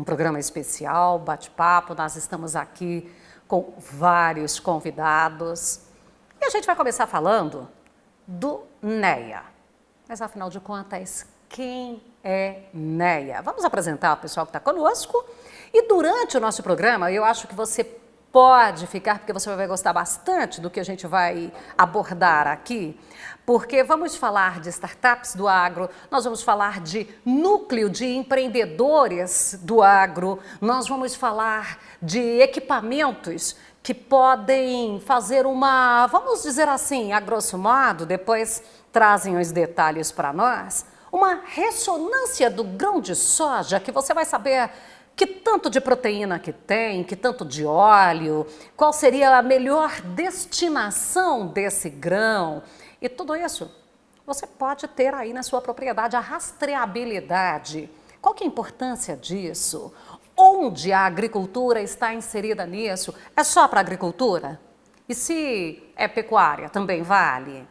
um programa especial, bate-papo. Nós estamos aqui com vários convidados. E a gente vai começar falando do NEA. Mas, afinal de contas, quem é NEA? Vamos apresentar o pessoal que está conosco. E durante o nosso programa, eu acho que você pode ficar, porque você vai gostar bastante do que a gente vai abordar aqui, porque vamos falar de startups do agro, nós vamos falar de núcleo de empreendedores do agro, nós vamos falar de equipamentos que podem fazer uma, vamos dizer assim, a grosso modo, depois trazem os detalhes para nós, uma ressonância do grão de soja, que você vai saber que tanto de proteína que tem, que tanto de óleo, qual seria a melhor destinação desse grão. E tudo isso você pode ter aí na sua propriedade, a rastreabilidade. Qual que é a importância disso? Onde a agricultura está inserida nisso? É só para a agricultura? E se é pecuária, também vale?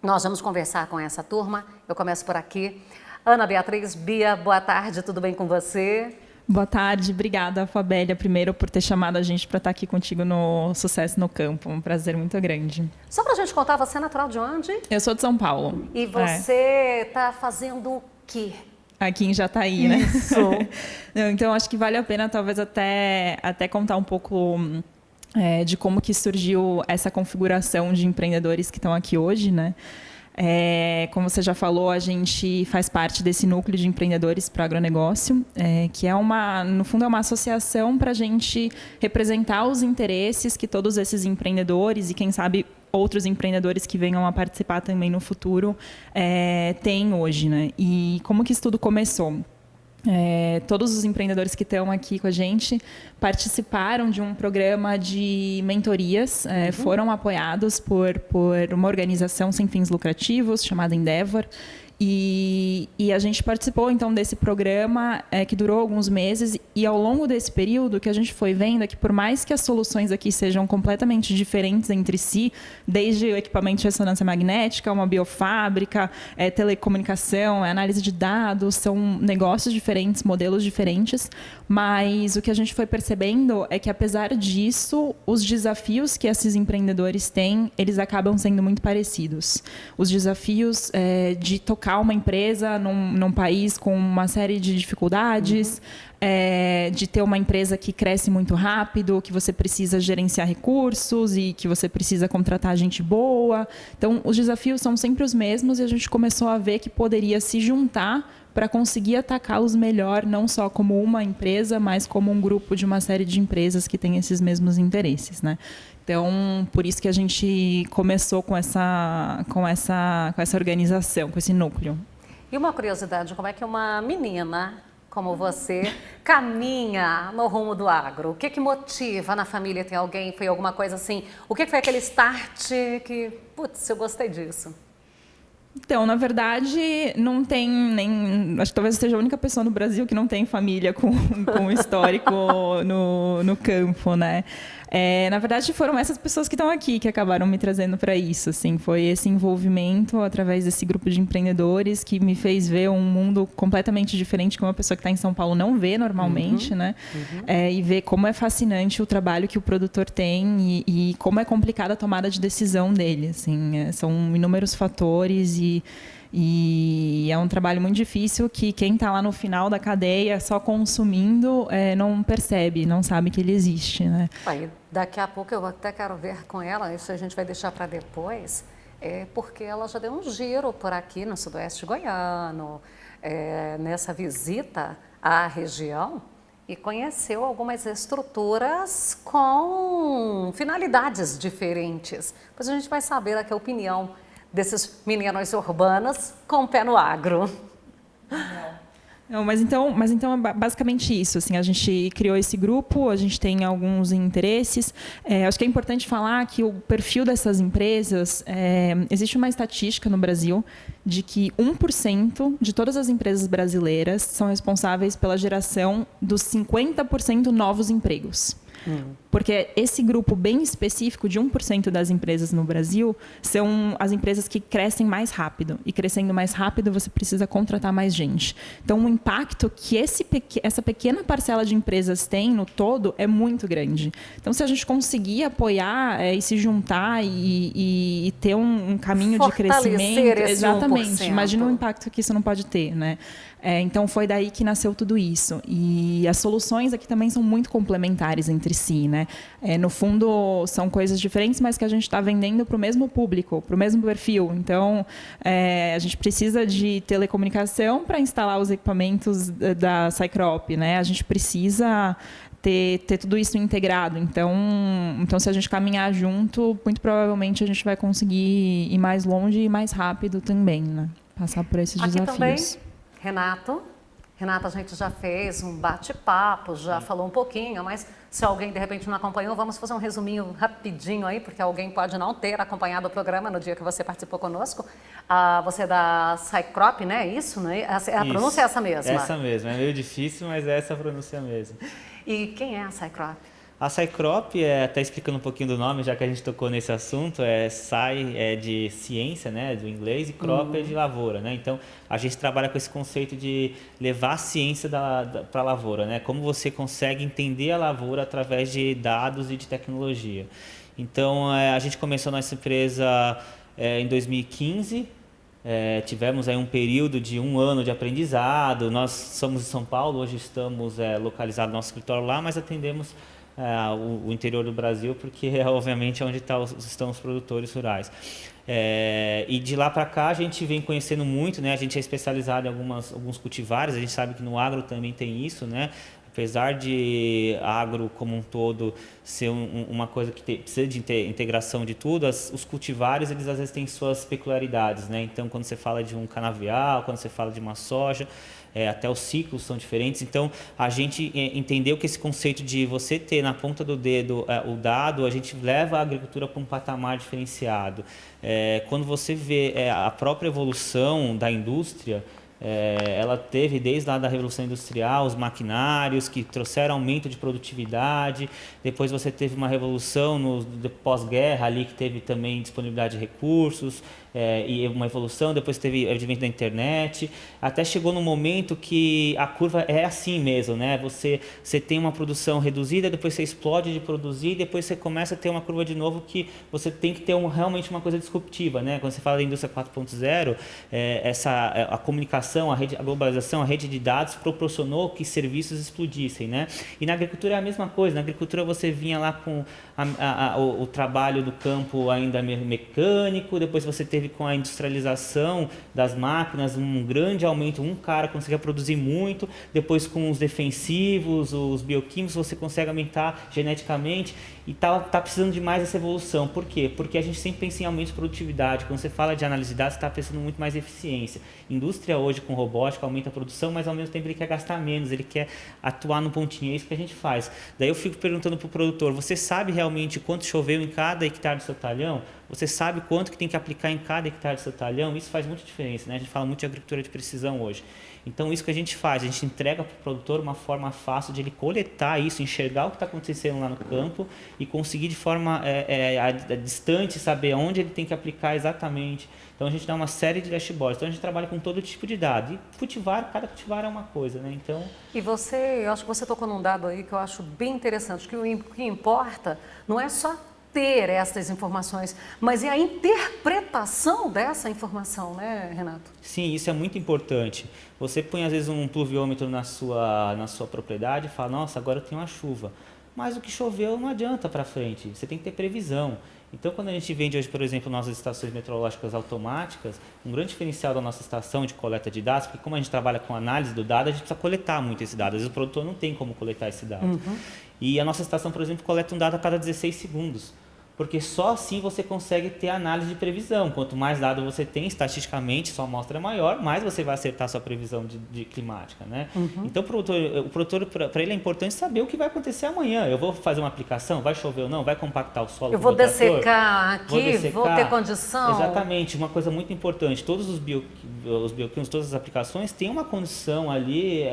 Nós vamos conversar com essa turma. Eu começo por aqui. Ana Beatriz, Bia, boa tarde, tudo bem com você? Boa tarde, obrigada, Fabélia, primeiro por ter chamado a gente para estar aqui contigo no Sucesso no Campo, um prazer muito grande. Só para a gente contar, você é natural de onde? Eu sou de São Paulo. E você está fazendo o quê? Aqui em Jataí, né? Isso. Então, acho que vale a pena talvez até contar um pouco de como que surgiu essa configuração de empreendedores que estão aqui hoje, né? Como você já falou, a gente faz parte desse núcleo de empreendedores para o agronegócio, que é no fundo é uma associação para a gente representar os interesses que todos esses empreendedores e quem sabe outros empreendedores que venham a participar também no futuro têm hoje, né? E como que isso tudo começou? Todos os empreendedores que estão aqui com a gente participaram de um programa de mentorias, foram apoiados por uma organização sem fins lucrativos chamada Endeavor. E a gente participou, então, desse programa que durou alguns meses. E, ao longo desse período, o que a gente foi vendo é que, por mais que as soluções aqui sejam completamente diferentes entre si, desde o equipamento de ressonância magnética, uma biofábrica, telecomunicação, análise de dados, são negócios diferentes, modelos diferentes. Mas o que a gente foi percebendo é que, apesar disso, os desafios que esses empreendedores têm, eles acabam sendo muito parecidos. Os desafios de tocar uma empresa num país com uma série de dificuldades, de ter uma empresa que cresce muito rápido, que você precisa gerenciar recursos e que você precisa contratar gente boa. Então, os desafios são sempre os mesmos e a gente começou a ver que poderia se juntar para conseguir atacá-los melhor, não só como uma empresa, mas como um grupo de uma série de empresas que têm esses mesmos interesses, né? Então, por isso que a gente começou com essa organização, com esse núcleo. E uma curiosidade, como é que uma menina como você caminha no rumo do agro? O que motiva na família? Tem alguém, foi alguma coisa assim? O que foi aquele start que, putz, eu gostei disso? Então, na verdade, não tem nem... Acho que talvez eu seja a única pessoa no Brasil que não tem família com histórico no campo, né? Na verdade, foram essas pessoas que estão aqui que acabaram me trazendo para isso. Assim, foi esse envolvimento através desse grupo de empreendedores que me fez ver um mundo completamente diferente que uma pessoa que está em São Paulo não vê normalmente, né? E ver como é fascinante o trabalho que o produtor tem e como é complicada a tomada de decisão dele. Assim, são inúmeros fatores e é um trabalho muito difícil que quem está lá no final da cadeia só consumindo não percebe, não sabe que ele existe, né? Aí, daqui a pouco eu até quero ver com ela, isso a gente vai deixar para depois, porque ela já deu um giro por aqui no sudoeste goiano, nessa visita à região, e conheceu algumas estruturas com finalidades diferentes. Depois a gente vai saber aqui a opinião desses meninos urbanos com o pé no agro. Não, mas então é basicamente isso. Assim, a gente criou esse grupo, a gente tem alguns interesses. Acho que é importante falar que o perfil dessas empresas, existe uma estatística no Brasil de que 1% de todas as empresas brasileiras são responsáveis pela geração dos 50% novos empregos. Porque esse grupo bem específico de 1% das empresas no Brasil são as empresas que crescem mais rápido. E crescendo mais rápido, você precisa contratar mais gente. Então, o impacto que essa pequena parcela de empresas tem no todo é muito grande. Então, se a gente conseguir apoiar e se juntar e ter um caminho de crescimento... Esse exatamente. 1%. Imagina o impacto que isso não pode ter, né? Então, foi daí que nasceu tudo isso. E as soluções aqui também são muito complementares entre si, né? No fundo, são coisas diferentes, mas que a gente está vendendo para o mesmo público, para o mesmo perfil. Então, a gente precisa de telecomunicação para instalar os equipamentos da Cycrop, né? A gente precisa ter tudo isso integrado. Então, se a gente caminhar junto, muito provavelmente a gente vai conseguir ir mais longe e mais rápido também, né? Passar por esses Aqui desafios. Também, Renato, a gente já fez um bate-papo, já falou um pouquinho, mas se alguém de repente não acompanhou, vamos fazer um resuminho rapidinho aí, porque alguém pode não ter acompanhado o programa no dia que você participou conosco. Você é da Cycrop, né? Isso, né? A pronúncia é essa mesma? Essa mesma, é meio difícil, mas é essa a pronúncia mesmo. E quem é a Cycrop? A Cycrop, até explicando um pouquinho do nome, já que a gente tocou nesse assunto, Cy é de ciência, né, do inglês, e Crop é de lavoura, né? Então, a gente trabalha com esse conceito de levar a ciência para a lavoura, né? Como você consegue entender a lavoura através de dados e de tecnologia. Então, a gente começou nossa empresa em 2015, tivemos aí um período de 1 ano de aprendizado. Nós somos de São Paulo, hoje estamos localizados no nosso escritório lá, mas atendemos o interior do Brasil, porque obviamente é onde estão os produtores rurais. E de lá para cá a gente vem conhecendo muito, né? A gente é especializado em alguns cultivares, a gente sabe que no agro também tem isso, né? Apesar de agro como um todo ser uma coisa que precisa de integração de tudo, os cultivares eles às vezes têm suas peculiaridades, né? Então quando você fala de um canavial, quando você fala de uma soja, até os ciclos são diferentes. Então a gente entendeu que esse conceito de você ter na ponta do dedo o dado, a gente leva a agricultura para um patamar diferenciado. Quando você vê a própria evolução da indústria, ela teve desde lá da Revolução Industrial os maquinários que trouxeram aumento de produtividade. Depois você teve uma revolução no pós-guerra ali que teve também disponibilidade de recursos e uma evolução. Depois teve o advento da internet. Até chegou no momento que a curva é assim mesmo, né? Você tem uma produção reduzida, depois você explode de produzir, depois você começa a ter uma curva de novo que você tem que ter realmente uma coisa disruptiva, né? Quando você fala da indústria 4.0, a comunicação, a globalização, a rede de dados proporcionou que serviços explodissem, né? E na agricultura é a mesma coisa. Na agricultura você vinha lá com o trabalho do campo ainda mecânico, depois você teve com a industrialização das máquinas um grande aumento, um cara conseguia produzir muito, depois com os defensivos, os bioquímicos, você consegue aumentar geneticamente e tá precisando de mais essa evolução. Por quê? Porque a gente sempre pensa em aumento de produtividade. Quando você fala de análise de dados, você está pensando muito mais em eficiência. Indústria hoje com robótica aumenta a produção, mas ao mesmo tempo ele quer gastar menos, ele quer atuar no pontinho, é isso que a gente faz. Daí eu fico perguntando para o produtor, você sabe realmente quanto choveu em cada hectare do seu talhão? Você sabe quanto que tem que aplicar em cada hectare do seu talhão? Isso faz muita diferença, né? A gente fala muito de agricultura de precisão hoje. Então, isso que a gente faz, a gente entrega para o produtor uma forma fácil de ele coletar isso, enxergar o que está acontecendo lá no campo e conseguir de forma distante saber onde ele tem que aplicar exatamente. Então, a gente dá uma série de dashboards. Então, a gente trabalha com todo tipo de dado. E cada cultivar é uma coisa, né? Então... E eu acho que você tocou num dado aí que eu acho bem interessante, que o que importa não é só ter essas informações, mas é a interpretação dessa informação, né, Renato? Sim, isso é muito importante. Você põe, às vezes, um pluviômetro na sua propriedade e fala, nossa, agora tem uma chuva. Mas o que choveu não adianta para frente, você tem que ter previsão. Então, quando a gente vende hoje, por exemplo, nossas estações meteorológicas automáticas, um grande diferencial da nossa estação de coleta de dados, porque como a gente trabalha com análise do dado, a gente precisa coletar muito esse dado. Às vezes o produtor não tem como coletar esse dado. E a nossa estação, por exemplo, coleta um dado a cada 16 segundos. Porque só assim você consegue ter análise de previsão. Quanto mais dado você tem, estatisticamente, sua amostra é maior, mais você vai acertar sua previsão de climática, né? Então, o produtor, para ele é importante saber o que vai acontecer amanhã. Eu vou fazer uma aplicação, vai chover ou não, vai compactar o solo. Eu com vou o trator? dessecar aqui, vou ter condição. Exatamente, uma coisa muito importante. Todos os os bioquímicos, todas as aplicações, tem uma condição ali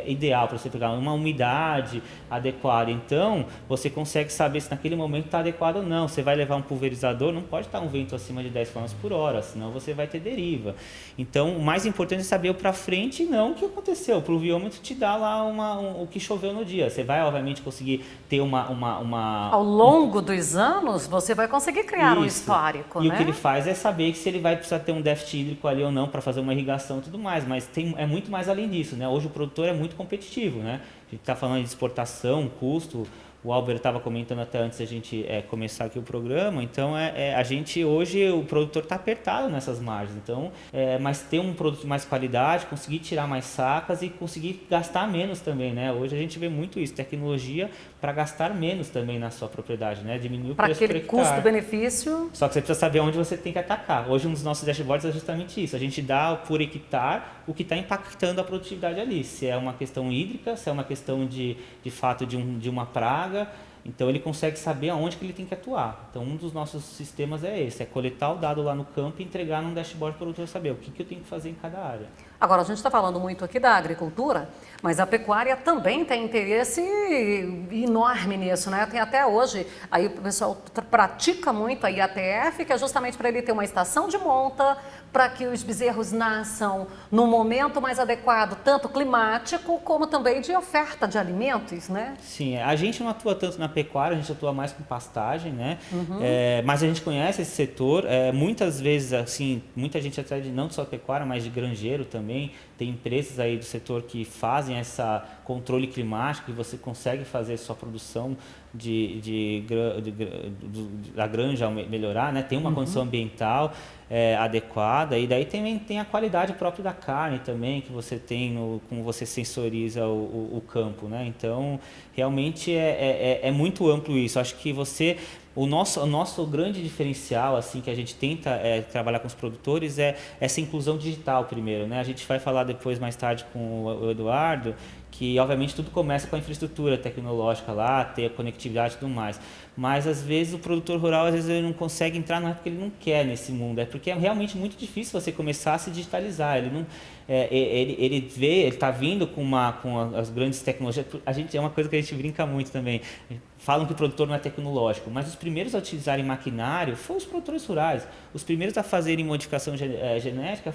ideal para você pegar, uma umidade adequada. Então, você consegue saber se naquele momento está adequado ou não. Você vai levar um pulverizador, não pode estar um vento acima de 10 km por hora, senão você vai ter deriva. Então, o mais importante é saber o para frente e não o que aconteceu. O pluviômetro te dá lá o que choveu no dia. Você vai, obviamente, conseguir ter Ao longo dos anos, você vai conseguir criar um histórico, e né? o que ele faz é saber que se ele vai precisar ter um déficit hídrico ali ou não para fazer uma irrigação e tudo mais, mas é muito mais além disso, né? Hoje o produtor é muito competitivo, né? A gente está falando de exportação, custo. O Albert estava comentando até antes da gente começar aqui o programa, então a gente hoje, o produtor está apertado nessas margens, então, mas ter um produto de mais qualidade, conseguir tirar mais sacas e conseguir gastar menos também, né? Hoje a gente vê muito isso, tecnologia para gastar menos também na sua propriedade, né? Diminuir o preço por hectare. Para aquele custo-benefício. Só que você precisa saber onde você tem que atacar. Hoje um dos nossos dashboards é justamente isso, a gente dá por hectare o que está impactando a produtividade ali, se é uma questão hídrica, se é uma questão de fato de uma praga. Então ele consegue saber aonde que ele tem que atuar. Então um dos nossos sistemas é esse, é coletar o dado lá no campo e entregar num dashboard para o produtor saber o que eu tenho que fazer em cada área. Agora, a gente está falando muito aqui da agricultura, mas a pecuária também tem interesse enorme nisso, né? Tem até hoje, aí o pessoal pratica muito a IATF, que é justamente para ele ter uma estação de monta, para que os bezerros nasçam no momento mais adequado, tanto climático como também de oferta de alimentos, né? Sim, a gente não atua tanto na pecuária, a gente atua mais com pastagem, né? Mas a gente conhece esse setor, muitas vezes, assim, muita gente até não só pecuária, mas de granjeiro também. Tem empresas aí do setor que fazem esse controle climático e você consegue fazer sua produção da granja melhorar, né? Tem uma condição ambiental adequada e daí tem a qualidade própria da carne também que você tem como você sensoriza o campo, né? Então realmente é muito amplo isso. Acho que o nosso grande diferencial, assim, que a gente tenta trabalhar com os produtores é essa inclusão digital primeiro, né? A gente vai falar depois, mais tarde, com o Eduardo, que obviamente tudo começa com a infraestrutura tecnológica lá, ter a conectividade e tudo mais. Mas às vezes o produtor rural, às vezes ele não consegue entrar, não é porque ele não quer nesse mundo, é porque é realmente muito difícil você começar a se digitalizar. Ele não, ele está vindo com as grandes tecnologias. É uma coisa que a gente brinca muito também. Falam que o produtor não é tecnológico, mas os primeiros a utilizarem maquinário foram os produtores rurais. Os primeiros a fazerem modificação genética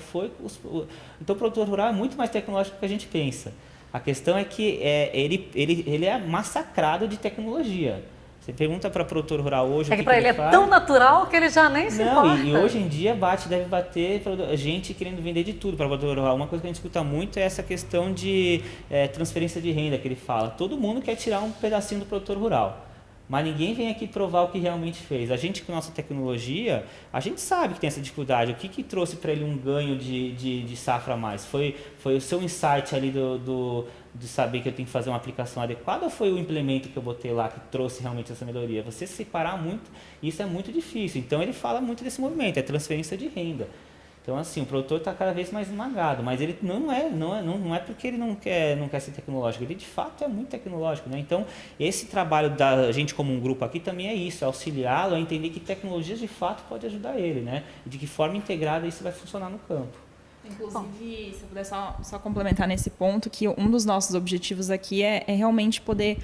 então o produtor rural é muito mais tecnológico do que a gente pensa. A questão é que ele é massacrado de tecnologia. Você pergunta para o produtor rural hoje... É que para ele é tão natural que ele já nem se importa. E hoje em dia deve bater gente querendo vender de tudo para o produtor rural. Uma coisa que a gente escuta muito é essa questão de transferência de renda que ele fala. Todo mundo quer tirar um pedacinho do produtor rural. Mas ninguém vem aqui provar o que realmente fez. A gente, com a nossa tecnologia, a gente sabe que tem essa dificuldade. O que trouxe para ele um ganho de safra a mais? Foi o seu insight ali de saber que eu tenho que fazer uma aplicação adequada ou foi o implemento que eu botei lá que trouxe realmente essa melhoria? Você separar muito, isso é muito difícil. Então ele fala muito desse movimento, é transferência de renda. Então, assim, o produtor está cada vez mais esmagado, mas ele não é porque ele não quer ser tecnológico, ele de fato é muito tecnológico, né? Então, esse trabalho da gente como um grupo aqui também é isso, é auxiliá-lo a entender que tecnologias de fato podem ajudar ele, né? E de que forma integrada isso vai funcionar no campo. Inclusive, se eu puder só complementar nesse ponto, que um dos nossos objetivos aqui é realmente poder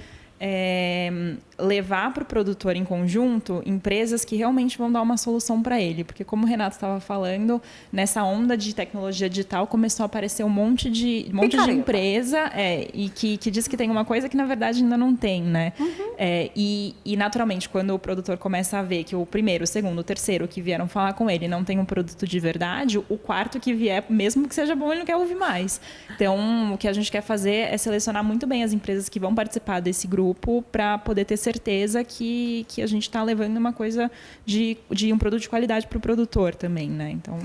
levar para o produtor em conjunto empresas que realmente vão dar uma solução para ele. Porque, como o Renato estava falando, nessa onda de tecnologia digital começou a aparecer um monte de empresa e que diz que tem uma coisa que, na verdade, ainda não tem, né? E, naturalmente, quando o produtor começa a ver que o primeiro, o segundo, o terceiro que vieram falar com ele não tem um produto de verdade, o quarto que vier, mesmo que seja bom, ele não quer ouvir mais. Então, o que a gente quer fazer é selecionar muito bem as empresas que vão participar desse grupo para poder ter certeza que a gente está levando uma coisa de um produto de qualidade para o produtor também, né? Então,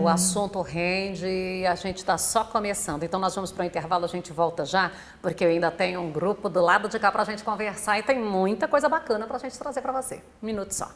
o assunto rende e a gente está só começando. Então, nós vamos para o intervalo, a gente volta já, porque eu ainda tenho um grupo do lado de cá para a gente conversar e tem muita coisa bacana para a gente trazer para você. Um minuto só.